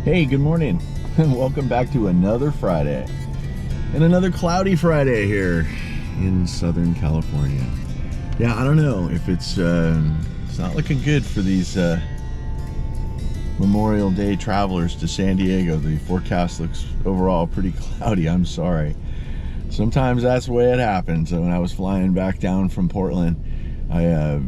Hey, good morning, and welcome back to another Friday, and another cloudy Friday here in Southern California. Yeah, I don't know if it's not looking good for these Memorial Day travelers to San Diego. The forecast looks overall pretty cloudy. I'm sorry. Sometimes that's the way it happens. When I was flying back down from Portland, I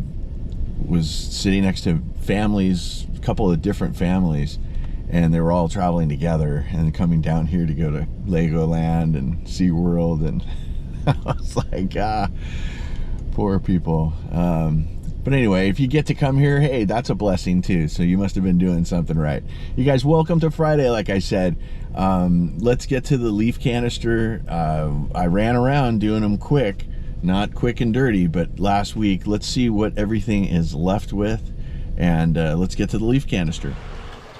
was sitting next to families, a couple of different families, and they were all traveling together and coming down here to go to Legoland and SeaWorld, and I was like, poor people. But anyway, if you get to come here, hey, that's a blessing too, so you must have been doing something right. You guys, welcome to Friday, like I said. Let's get to the leaf canister. I ran around doing them quick, not quick and dirty, but last week. Let's see what everything is left with, and let's get to the leaf canister.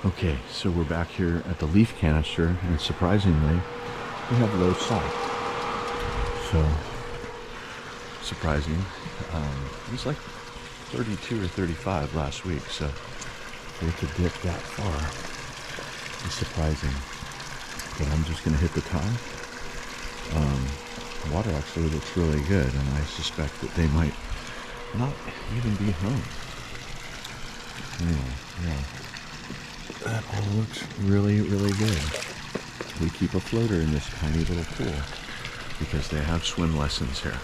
Okay, so we're back here at the leaf canister, and surprisingly, we have low salt. So, surprising. It was like 32 or 35 last week, so for it to dip that far is surprising. But I'm just going to hit the top. The water actually looks really good, and I suspect that they might not even be home. Anyway, yeah. That all looks really, really good. We keep a floater in this tiny little pool because they have swim lessons here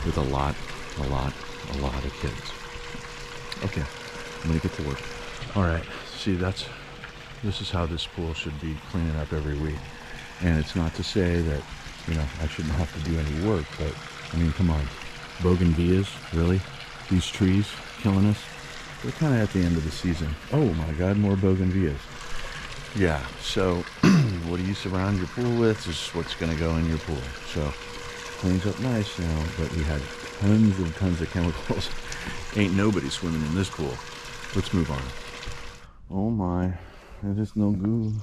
with a lot of kids. Okay, I'm gonna get to work. All right, see, this is how this pool should be cleaning up every week. And it's not to say that, I shouldn't have to do any work, but I mean, come on, bougainvilleas, really? These trees killing us? We're kind of at the end of the season. Oh my God, more bougainvilleas. Yeah, so what do you surround your pool with is what's going to go in your pool. So cleans up nice now, but we had tons of chemicals. Ain't nobody swimming in this pool. Let's move on. Oh my, that is no good.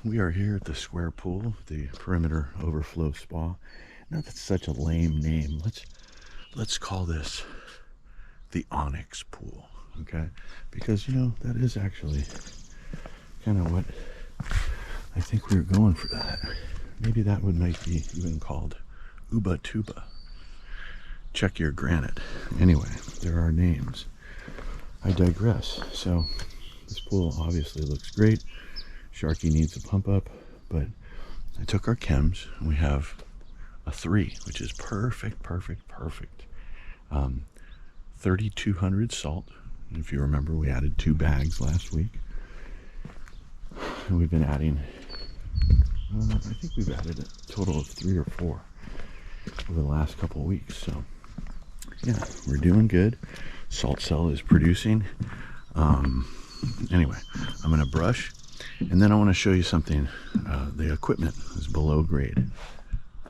We are here at the Square Pool, the Perimeter Overflow Spa. Now that's such a lame name. Let's call this the Onyx Pool, okay? Because that is actually kind of what I think we were going for. That maybe that would might be even called Uba Tuba. Check your granite. Anyway, there are names. I digress. So this pool obviously looks great. Sharky needs a pump up, but I took our chems, and we have a 3, which is perfect. 3,200 salt. If you remember, we added 2 bags last week, and we've been adding I think we've added a total of 3 or 4 over the last couple of weeks. So yeah, we're doing good. Salt cell is producing. Anyway, I'm gonna brush, and then I want to show you something. The equipment is below grade.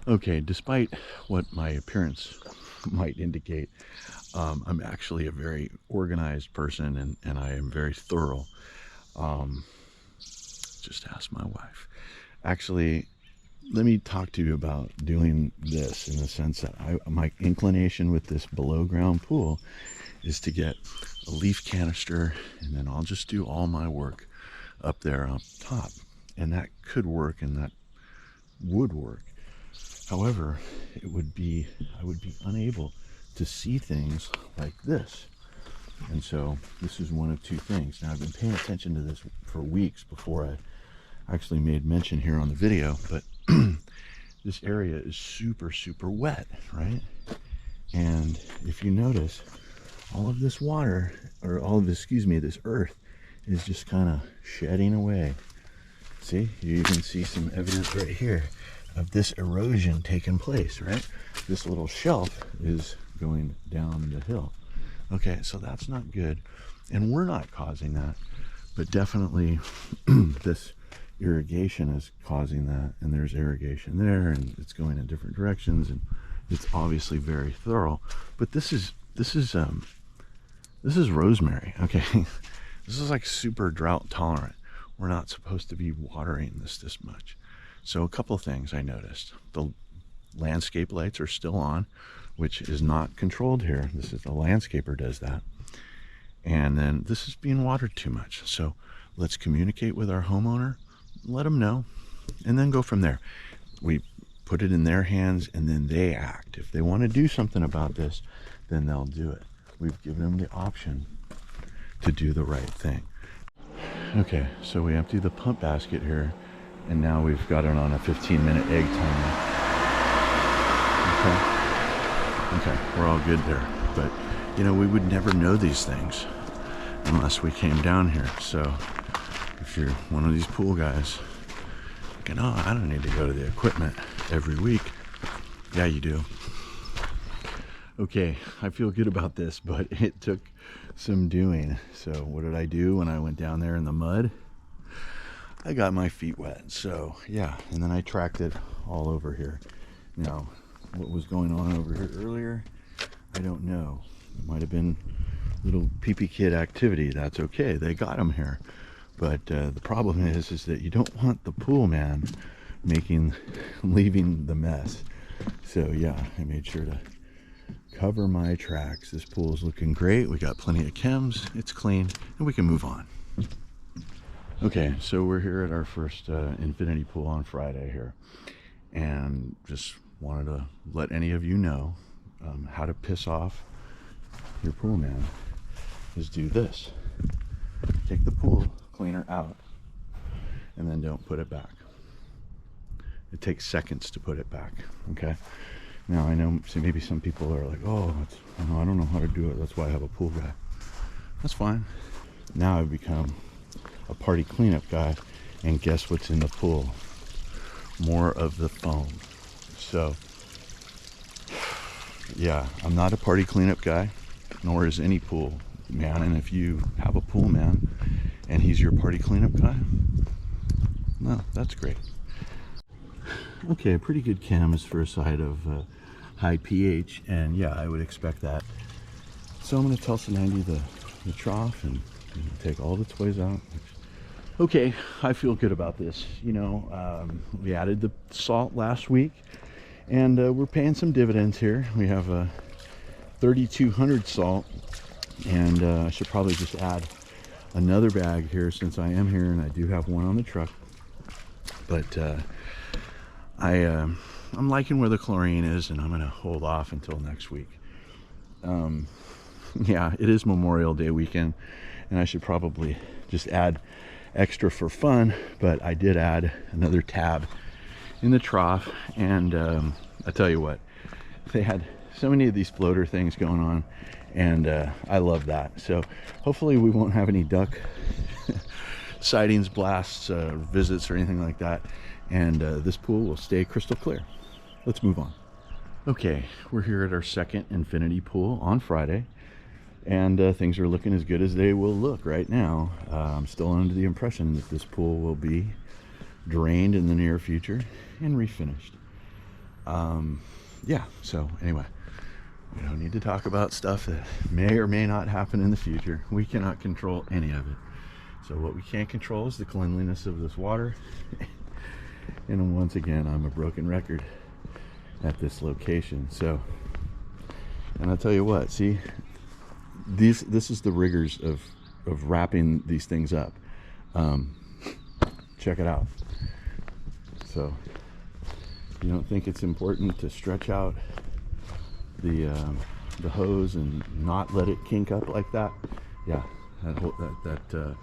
Okay, despite what my appearance might indicate, I'm actually a very organized person, and I am very thorough. Just ask my wife. Actually, let me talk to you about doing this in the sense that my inclination with this below ground pool is to get a leaf canister, and then I'll just do all my work up there up top. And that could work, and that would work. However, I would be unable to see things like this. And so this is one of 2 things. Now, I've been paying attention to this for weeks before I actually made mention here on the video, but this area is super wet, right? And if you notice, all of this water, or all of this, this earth is just kind of shedding away. See, you even see some evidence right here of this erosion taking place, right? This little shelf is going down the hill. Okay, so that's not good, and we're not causing that, but definitely this irrigation is causing that, and there's irrigation there, and it's going in different directions, and it's obviously very thorough. But this is rosemary. Okay, this is like super drought tolerant. We're not supposed to be watering this much. So a couple of things I noticed. The landscape lights are still on, which is not controlled here. This is the landscaper does that. And then this is being watered too much. So Let's communicate with our homeowner, let them know, and then go from there. We put it in their hands, and then they act. If they want to do something about this, then they'll do it. We've given them the option to do the right thing. Okay, so we empty the pump basket here, and now we've got it on a 15-minute egg timer. Okay, we're all good there. But, you know, we would never know these things unless we came down here. So if you're one of these pool guys thinking, oh, I don't need to go to the equipment every week. Yeah, you do. Okay, I feel good about this, but it took some doing. So what did I do when I went down there in the mud? I got my feet wet. So yeah, and then I tracked it all over here. Now, what was going on over here earlier, I don't know. It might have been little pee-pee kid activity. That's okay, they got them here. But the problem is that you don't want the pool man leaving the mess. So yeah, I made sure to cover my tracks. This pool is looking great. We got plenty of chems, it's clean, and we can move on. Okay, so we're here at our first infinity pool on Friday here, and just wanted to let any of you know how to piss off your pool man is do this. Take the pool cleaner out, and then don't put it back. It takes seconds to put it back, okay? Now, I know maybe some people are like, oh, I don't know how to do it. That's why I have a pool guy. That's fine. Now I've become a party cleanup guy, and guess what's in the pool? More of the foam. So, yeah, I'm not a party cleanup guy, nor is any pool man. And if you have a pool man and he's your party cleanup guy, well, that's great. Okay, a pretty good chem is for a side of high pH, and yeah, I would expect that. So I'm going to Telsa-90 the trough and take all the toys out. Okay, I feel good about this. You know, we added the salt last week, and we're paying some dividends here. We have a 3200 salt, and I should probably just add another bag here since I am here, and I do have one on the truck. But I'm liking where the chlorine is, and I'm going to hold off until next week. Yeah, it is Memorial Day weekend, and I should probably just add extra for fun, but I did add another tab in the trough, and I tell you what, they had so many of these floater things going on, and I love that. So hopefully we won't have any duck sightings, blasts, visits, or anything like that, and this pool will stay crystal clear. Let's move on. Okay, we're here at our second infinity pool on Friday, and things are looking as good as they will look right now. I'm still under the impression that this pool will be drained in the near future and refinished. Yeah, so anyway, we don't need to talk about stuff that may or may not happen in the future. We cannot control any of it. So what we can't control is the cleanliness of this water. And once again, I'm a broken record at this location. So, and I'll tell you what, see, this is the rigors of wrapping these things up. Check it out. So you don't think it's important to stretch out the hose and not let it kink up like that? Yeah, that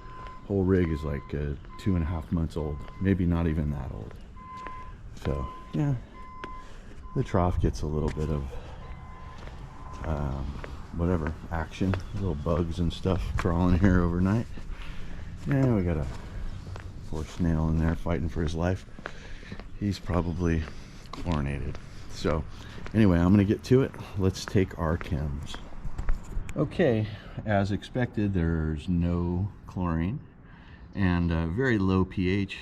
whole rig is like 2.5 months old, maybe not even that old. So yeah, the trough gets a little bit of whatever action, little bugs and stuff crawling here overnight. Yeah, we got a poor snail in there fighting for his life. He's probably chlorinated. So anyway, I'm gonna get to it. Let's take our chems. Okay, as expected, there's no chlorine and very low pH,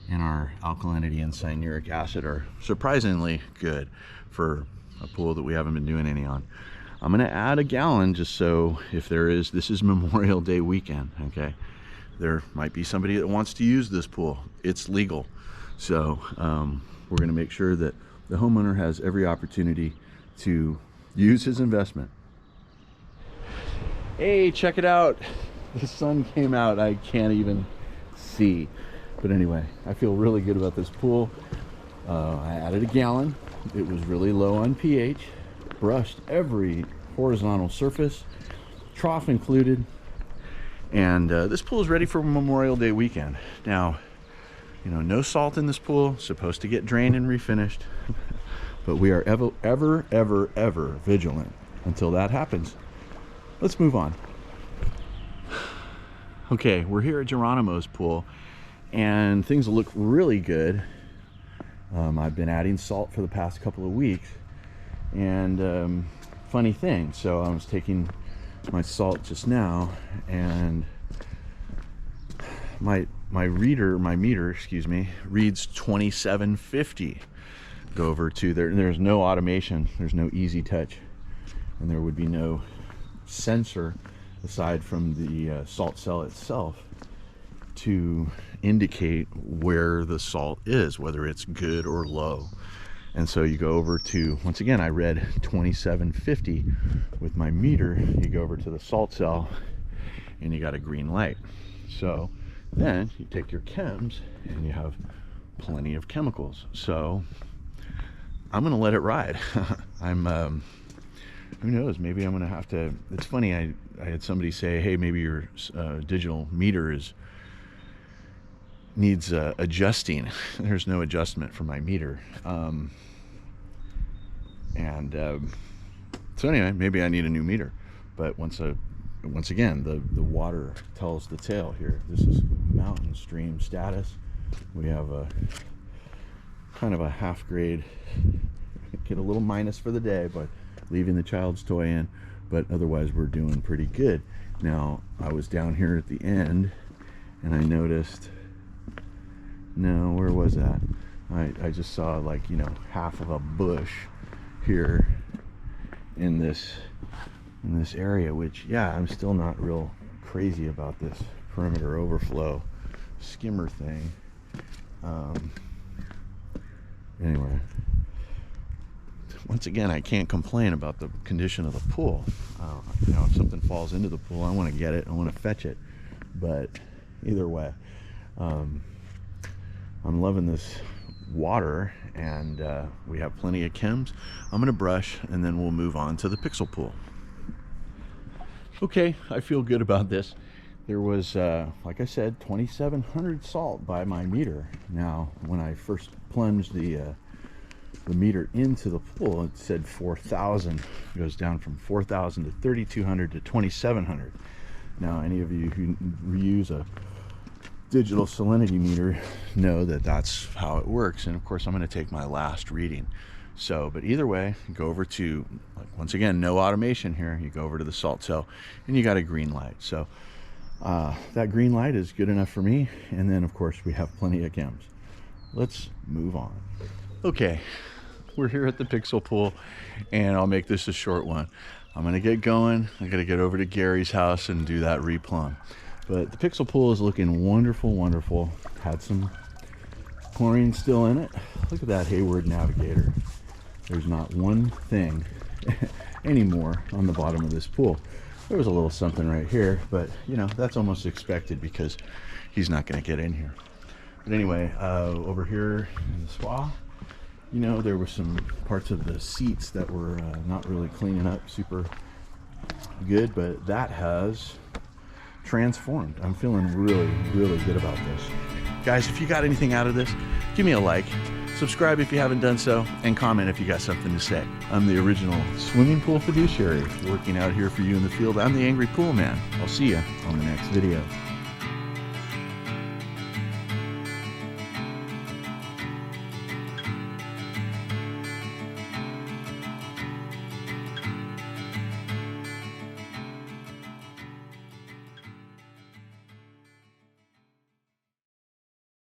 and our alkalinity and cyanuric acid are surprisingly good for a pool that we haven't been doing any on. I'm gonna add a gallon just so if there is, this is Memorial Day weekend, okay? There might be somebody that wants to use this pool. It's legal. So we're gonna make sure that the homeowner has every opportunity to use his investment. Hey, check it out. The sun came out. I can't even C. But anyway, I feel really good about this pool. I added a gallon. It was really low on pH. Brushed every horizontal surface, trough included. And this pool is ready for Memorial Day weekend. Now, you know, no salt in this pool, supposed to get drained and refinished. But we are ever vigilant until that happens. Let's move on. Okay, we're here at Geronimo's pool, and things look really good. I've been adding salt for the past couple of weeks, and funny thing, so I was taking my salt just now, and my meter, excuse me, reads 2750. Go over to there. There's no automation. There's no easy touch, and there would be no sensor aside from the salt cell itself to indicate where the salt is, whether it's good or low. And so you go over to, once again, I read 2750 with my meter. You go over to the salt cell and you got a green light. So then you take your chems and you have plenty of chemicals. So I'm gonna let it ride. Who knows, maybe I'm gonna have to, it's funny, I had somebody say, hey, maybe your digital meter needs adjusting. There's no adjustment for my meter. So anyway, maybe I need a new meter. But once again, the water tells the tale here. This is mountain stream status. We have a kind of a half grade, get a little minus for the day, but leaving the child's toy in, but otherwise we're doing pretty good. Now, I was down here at the end and I noticed, no, where was that? I just saw, like, you know, half of a bush here in this area, which, yeah, I'm still not real crazy about this perimeter overflow skimmer thing. Anyway, once again, I can't complain about the condition of the pool. You know, if something falls into the pool, I want to get it, I want to fetch it. But either way, I'm loving this water, and we have plenty of chems. I'm gonna brush and then we'll move on to the pixel pool. Okay, I feel good about this. There was, like I said, 2,700 salt by my meter. Now, when I first plunged the meter into the pool, it said 4,000. It goes down from 4,000 to 3,200 to 2,700. Now, any of you who use a digital salinity meter know that that's how it works. And of course, I'm going to take my last reading. So, but either way, go over to, like, once again, no automation here. You go over to the salt cell and you got a green light. So that green light is good enough for me. And then of course we have plenty of chems. Let's move on. Okay, we're here at the pixel pool, and I'll make this a short one. I'm gonna get going. I gotta get over to Gary's house and do that replumb. But the pixel pool is looking wonderful, wonderful. Had some chlorine still in it. Look at that Hayward Navigator. There's not one thing anymore on the bottom of this pool. There was a little something right here, but you know, that's almost expected because he's not gonna get in here. But anyway, over here in the spa, you know, there were some parts of the seats that were not really cleaning up super good, but that has transformed. I'm feeling really, really good about this. Guys, if you got anything out of this, give me a like, subscribe if you haven't done so, and comment if you got something to say. I'm the original swimming pool fiduciary, working out here for you in the field. I'm the Angry Pool Man. I'll see you on the next video.